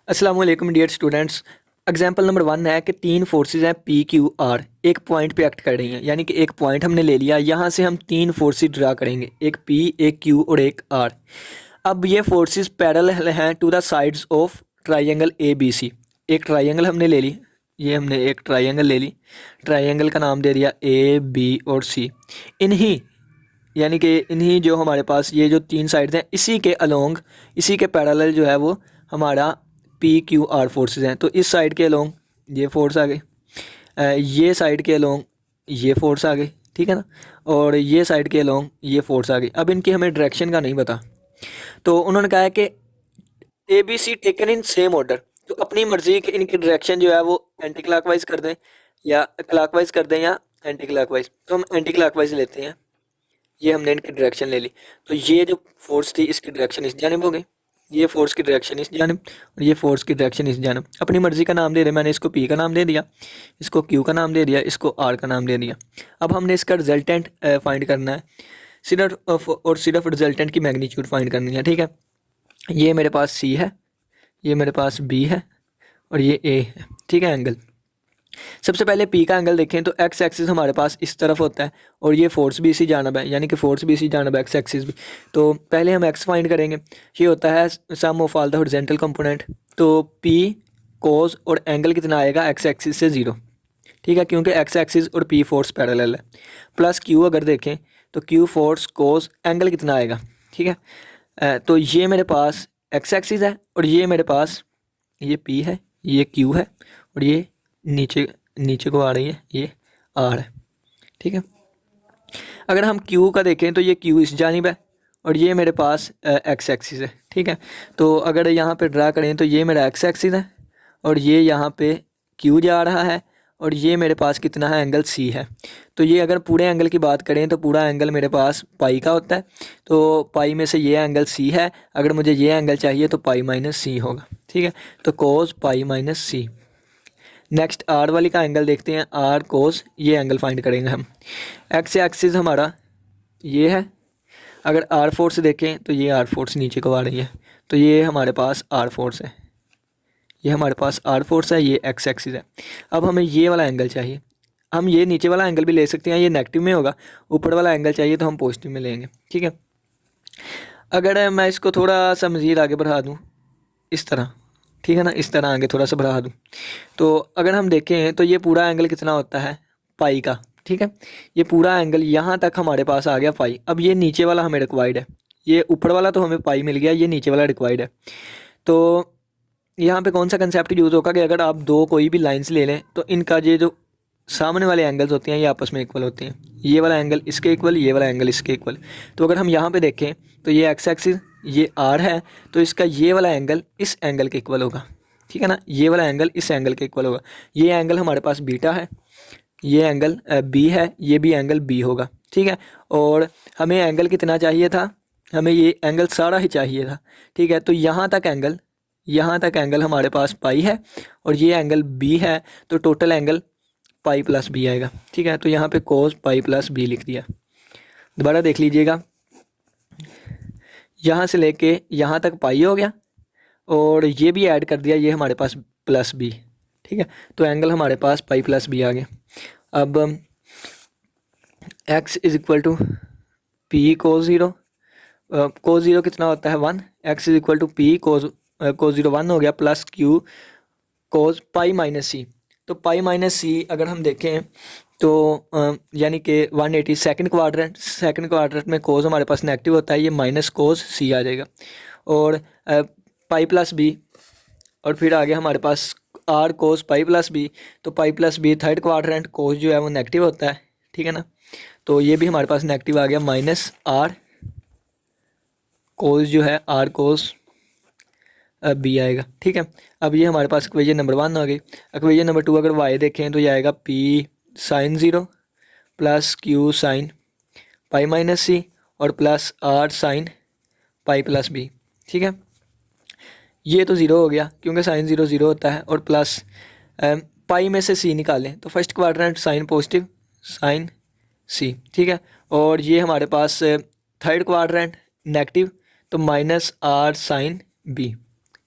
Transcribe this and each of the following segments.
अस्सलाम वालेकुम dear students. Example number 1 है कि तीन फोर्सेस हैं पी क्यू आर, एक पॉइंट पे एक्ट कर रही हैं। यानी कि एक पॉइंट हमने ले लिया, यहाँ से हम तीन फोर्सेस ड्रा करेंगे, एक पी, एक क्यू और एक आर। अब ये फोर्सेस पैरेलल हैं to the sides of triangle A B C. एक ट्राइंगल हमने ले ली, ये हमने एक ट्राइंगल ले ली, ट्राइंगल का नाम दे दिया ए बी और सी। इन्हीं यानी कि इन्हीं जो हमारे पास ये जो तीन साइड्स हैं, इसी के अलोंग, इसी के पैरेलल जो है वो हमारा पी क्यू आर फोर्सेस हैं। तो इस साइड के अलोंग ये फोर्स आ गई, ये साइड के अलोंग ये फोर्स आ गई, ठीक है ना, और ये साइड के अलोंग ये फोर्स आ गई। अब इनकी हमें डायरेक्शन का नहीं पता, तो उन्होंने कहा है कि A B C taken in same order. तो अपनी मर्जी की इनकी डायरेक्शन जो है वो एंटी क्लॉकवाइज कर दें या क्लॉकवाइज कर दें या एंटी क्लॉकवाइज। तो हम एंटी क्लॉकवाइज लेते हैं, ये हमने इनकी डायरेक्शन ले ली। तो ये जो फोर्स थी इसकी डायरेक्शन इस जानिब हो गई, ये फोर्स की डायरेक्शन इस जानिब और ये फोर्स की डायरेक्शन इस जानिब। अपनी मर्जी का नाम दे रहे, मैंने इसको पी का नाम दे दिया, इसको क्यू का नाम दे दिया, इसको आर का नाम दे दिया। अब हमने इसका रिजल्टेंट फाइंड करना है, सिर्फ और सिर्फ रिजल्टेंट की मैग्नीट्यूड फाइंड करनी है, ठीक है। ये मेरे पास सी है, ये मेरे पास बी है और ये ए है, ठीक है। एंगल सबसे पहले पी का एंगल देखें तो एक्स एक्सिस हमारे पास इस तरफ होता है और ये फोर्स भी इसी जानब है, यानी कि फोर्स भी इसी जानब है, एक्स एक्सिस भी। तो पहले हम एक्स फाइंड करेंगे, ये होता है sum of all the horizontal component. तो पी कोस और एंगल कितना आएगा एक्स एक्सिस से 0, ठीक है, क्योंकि एक्स एक्सिस और पी फोर्स पैरेलल है। प्लस क्यू अगर देखें तो क्यू फोर्स कोस एंगल कितना आएगा, ठीक है। तो ये मेरे पास एक्स एक्सिस है और ये मेरे पास ये पी है, ये क्यू है और ये नीचे नीचे को आ रही है, ये आर है, ठीक है। अगर हम क्यू का देखें तो ये क्यू इस जानिब है और ये मेरे पास एक्स एक्सिस है, ठीक है। तो अगर यहाँ पे ड्रा करें तो ये मेरा एक्स एक्सिस है और ये यहाँ पे क्यू जा रहा है और ये मेरे पास कितना है, एंगल सी है। तो ये अगर पूरे एंगल की बात करें तो पूरा एंगल मेरे पास पाई का होता है। तो पाई में से ये एंगल सी है, अगर मुझे ये एंगल चाहिए तो पाई माइनस सी होगा, ठीक है। तो cos pi minus C. Next R वाली का एंगल देखते हैं, आर कोस, ये एंगल फाइंड करेंगे हम। एक्स एक्सिस हमारा ये है, अगर आर फोर्स देखें तो ये आर फोर्स नीचे को आ रही है, तो ये हमारे पास आर फोर्स है, ये हमारे पास आर फोर्स है, ये एक्स एक्सिस है। अब हमें ये वाला एंगल चाहिए, हम ये नीचे वाला एंगल भी ले सकते हैं, ये नेगेटिव में होगा। ऊपर वाला एंगल चाहिए तो हम पॉजिटिव में लेंगे, ठीक है। अगर मैं इसको थोड़ा सा मज़ीद आगे बढ़ा दूँ इस तरह, ठीक है ना, इस तरह आगे थोड़ा सा बढ़ा दूँ, तो अगर हम देखें तो ये पूरा एंगल कितना होता है, पाई का, ठीक है। ये पूरा एंगल यहाँ तक हमारे पास आ गया पाई। अब ये नीचे वाला हमें रिक्वायर्ड है, ये ऊपर वाला तो हमें पाई मिल गया, ये नीचे वाला रिक्वायर्ड है। तो यहाँ पे कौन सा कंसेप्ट यूज़ होगा कि अगर आप दो कोई भी लाइंस ले लें तो इनका ये जो सामने वाले एंगल्स होते हैं ये आपस में इक्वल होते हैं, ये वाला एंगल इसके इक्वल, ये वाला एंगल इसके इक्वल। तो अगर हम यहाँ पे देखें तो ये एक्स एक्सिस ये आर है, तो इसका ये वाला एंगल इस एंगल के इक्वल होगा, ठीक है ना, ये वाला एंगल इस एंगल के इक्वल होगा। ये एंगल हमारे पास बीटा है, ये एंगल बी है, ये भी एंगल बी होगा, ठीक है। और हमें एंगल कितना चाहिए था, हमें ये एंगल सारा ही चाहिए था, ठीक है। तो यहाँ तक एंगल हमारे पास पाई है और ये एंगल बी है, तो total angle pi plus B आएगा, ठीक है। तो यहाँ पे कोस पाई प्लस बी लिख दिया। दोबारा देख लीजिएगा, यहाँ से लेके यहाँ तक पाई हो गया और ये भी ऐड कर दिया, ये हमारे पास प्लस बी, ठीक है। तो एंगल हमारे पास पाई प्लस बी आ गया। अब x is equal to P cos zero, cos zero कितना होता है 1, x is equal to P cos zero 1 हो गया, plus Q cos pi minus C. तो पाई माइनस सी अगर हम देखें तो यानी कि 180 सेकंड क्वाड्रेंट में कोस हमारे पास नेगेटिव होता है, ये माइनस कोस सी आ जाएगा। और पाई प्लस बी, और फिर आगे हमारे पास R cos pi plus B. तो pi plus B third quadrant cos जो है वो नेगेटिव होता है, ठीक है ना। तो ये भी हमारे पास नेगेटिव आ गया, माइनस आर कोस जो है आर कोस बी आएगा, ठीक है। अब ये हमारे पास इक्वेशन नंबर 1 आ गई। इक्वेशन नंबर 2 अगर वाई देखें तो ये आएगा P sine zero plus Q sine pi minus C और plus R sine pi plus B, ठीक है। ये तो ज़ीरो हो गया क्योंकि साइन ज़ीरो ज़ीरो होता है, और प्लस पाई में से सी निकालें तो first quadrant sine positive sine C, ठीक है। और ये हमारे पास थर्ड क्वाड्रेंट नेगेटिव, तो माइनस आर साइन बी,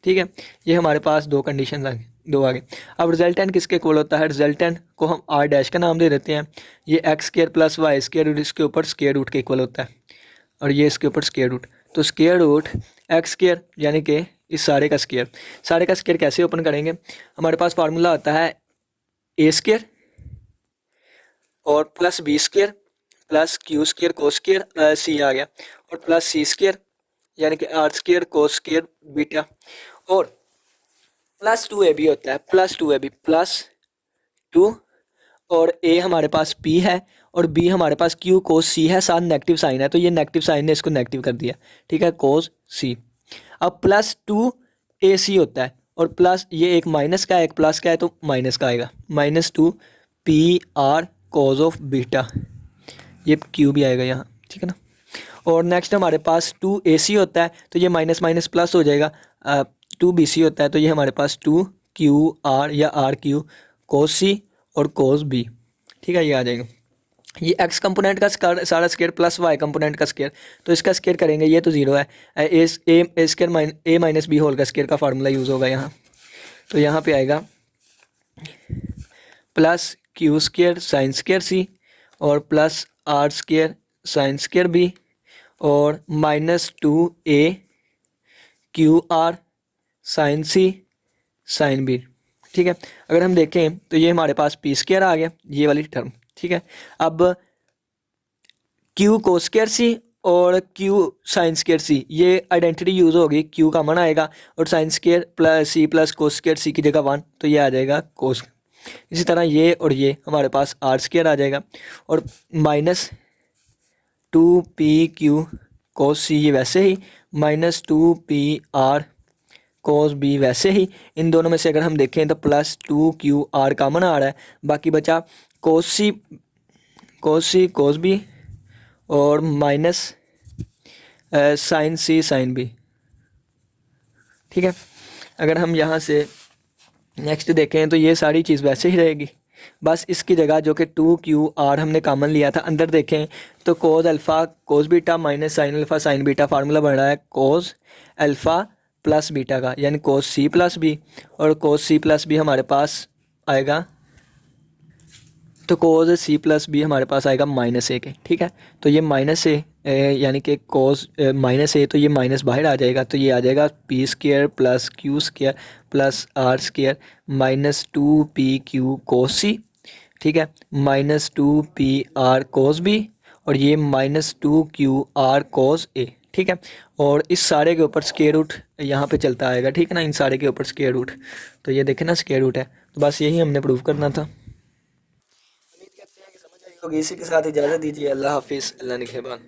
ठीक है, ये हमारे पास दो कंडीशन आ गई, दो आ गए। अब रिजल्टेंट किसके इक्वल होता है, रिजल्टेंट को हम आर डैश का नाम दे देते हैं। ये x square plus y square root इसके ऊपर स्केयर रूट के इक्वल होता है, और ये इसके ऊपर स्केयर रूट। तो स्केयर रूट एक्स स्केयर यानी कि इस सारे का स्केयर। सारे का स्केयर कैसे ओपन करेंगे, हमारे पास फार्मूला आता है ए स्केयर और plus B square plus Q square cos square C आ गया, और प्लस सी स्केयर यानी कि R square cos square beta, और प्लस 2ab होता है, प्लस 2ab प्लस 2, और ए हमारे पास पी है और बी हमारे पास क्यू कोस सी है, साथ नेगेटिव साइन है, तो ये नेगेटिव साइन ने इसको नेगेटिव कर दिया, ठीक है, कोस सी। अब प्लस 2ac होता है, और प्लस ये एक माइनस का है एक प्लस का है, तो माइनस का आएगा, -2 P R cos of beta, ये क्यू भी आएगा यहाँ, ठीक है ना। और नेक्स्ट हमारे पास 2ac होता है, तो ये माइनस माइनस प्लस हो जाएगा। 2bc होता है, तो ये हमारे पास 2qr या rq कोस सी और कोस बी, ठीक है, ये आ जाएगा। ये एक्स कंपोनेंट का सारा स्केयर प्लस वाई कंपोनेंट का स्केयर, तो इसका स्केयर करेंगे, ये तो जीरो है, A square A minus B whole का स्केयर का फार्मूला यूज़ होगा यहाँ। तो यहाँ पे आएगा plus Q square sine square C और plus R square sine square B और -2a Q R sine C sine B, ठीक है। अगर हम देखें तो ये हमारे पास पी स्केयर आ गया, ये वाली टर्म, ठीक है। अब क्यू कोस स्केयर सी और क्यू साइन स्केयर सी, ये आइडेंटिटी यूज़ होगी, क्यू कॉमन आएगा और sine square plus C plus cos square C की जगह 1, तो ये आ जाएगा कोस। इसी तरह ये और ये हमारे पास आर स्केयर आ जाएगा, और -2p/q कोस सी ये वैसे ही, -2p/r कोस बी वैसे ही। इन दोनों में से अगर हम देखें तो +2qr कॉमन आ रहा है, बाकी बचा कोस सी कोस बी और minus sign C sine B, ठीक है। अगर हम यहाँ से नेक्स्ट देखें तो ये सारी चीज़ वैसे ही रहेगी, बस इसकी जगह जो कि 2qr हमने कॉमन लिया था, अंदर देखें तो cos alpha cos beta minus sine alpha sine beta, formula बन रहा है कोस अल्फ़ा प्लस बीटा का, यानी कोस सी प्लस बी, और कोस सी प्लस बी हमारे पास आएगा, तो कोस सी प्लस बी हमारे पास आएगा -a के, ठीक है। तो ये -a यानी कि कोस -a, तो ये माइनस बाहर आ जाएगा, तो ये आ जाएगा P square plus Q square plus R square -2p/q cos C, ठीक है, -2p/r कोस बी, और ये -2qr कोस ए, ठीक है। और इस सारे के ऊपर स्क्वायर रूट यहाँ पे चलता आएगा, ठीक है ना, इन सारे के ऊपर स्क्वायर रूट, तो ये देखें ना स्क्वायर रूट है। तो बस यही हमने प्रूव करना था। उम्मीद करते हैं कि समझ आई होगी। इसी के साथ इजाज़त दीजिए, अल्लाह हाफिज़, अल्लाह निगहबान।